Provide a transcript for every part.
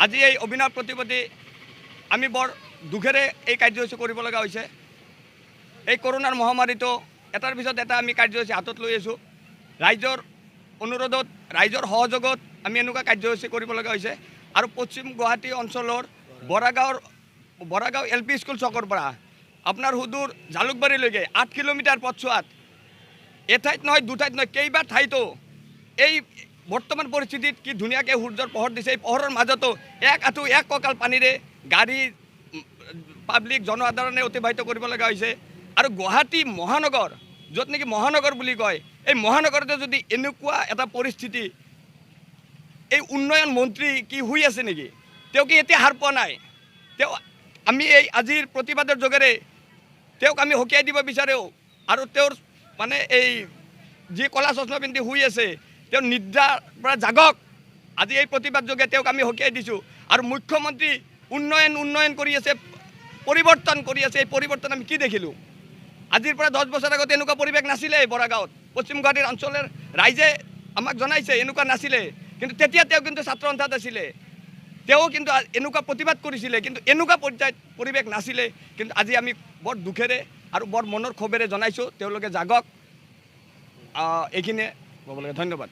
আজি এই অভিনৱ প্ৰতিপত্তি আমি বৰ দুখেৰে এই কাৰ্যসূচী কৰিব লগা হৈছে। এই কৰোনাৰ মহামাৰীটো এটাৰ পিছত এটা আমি কাৰ্যসূচী হাতত লৈ আছোঁ। ৰাইজৰ অনুৰোধত, ৰাইজৰ সহযোগত আমি এনেকুৱা কাৰ্যসূচী কৰিব লগা হৈছে। আৰু পশ্চিম গুৱাহাটী অঞ্চলৰ বৰাগাঁও LP স্কুল চকৰ পৰা আপোনাৰ সুদূৰ জালুকবাৰীলৈকে 8 কিলোমিটাৰ পথছোৱাত এঠাইত নহয় দুঠাইত নহয় কেইবা ঠাইতো এই বৰ্তমান পৰিস্থিতিত কি ধুনীয়াকৈ সূৰ্যৰ পোহৰ দিছে। এই পোহৰৰ মাজতো এক আঁঠু এক কঁকাল পানীৰে গাড়ী পাব্লিক জনসাধাৰণে অতিবাহিত কৰিব লগা হৈছে। আৰু গুৱাহাটী মহানগৰ, য'ত নেকি মহানগৰ বুলি কয়, এই মহানগৰতে যদি এনেকুৱা এটা পৰিস্থিতি, এই উন্নয়ন মন্ত্ৰী কি শুই আছে নেকি? তেওঁ কি এতিয়া হাৰ পোৱা নাই? তেওঁ আমি এই আজিৰ প্ৰতিবাদৰ যোগেৰে তেওঁক আমি সকীয়াই দিব বিচাৰোঁ। আৰু তেওঁৰ মানে এই যি কলা চশমা পিন্ধি শুই আছে, তেওঁ নিদ্ৰাৰ পৰা জাগক। আজি এই প্ৰতিবাদ যোগে তেওঁক আমি সকীয়াই দিছোঁ। আৰু মুখ্যমন্ত্ৰী উন্নয়ন কৰি আছে, পৰিৱৰ্তন কৰি আছে। এই পৰিৱৰ্তন আমি কি দেখিলোঁ? আজিৰ পৰা 10 বছৰ আগতে এনেকুৱা পৰিৱেশ নাছিলে। বৰাগাঁৱত পশ্চিম গুৱাহাটীৰ অঞ্চলৰ ৰাইজে আমাক জনাইছে এনেকুৱা নাছিলে। কিন্তু তেতিয়া তেওঁ কিন্তু ছাত্ৰ সন্থাত আছিলে, তেওঁ কিন্তু এনেকুৱা প্ৰতিবাদ কৰিছিলে, কিন্তু এনেকুৱা পৰ্যায়ত পৰিৱেশ নাছিলে। কিন্তু আজি আমি বৰ দুখেৰে আৰু বৰ মনৰ ক্ষোভেৰে জনাইছোঁ তেওঁলোকে জাগক। এইখিনিয়ে ক'ব লাগে। ধন্যবাদ।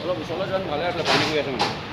অলপ ওচৰলৈ যোৱাত ভালে আছিলে, পানী গৈ আছে মানে।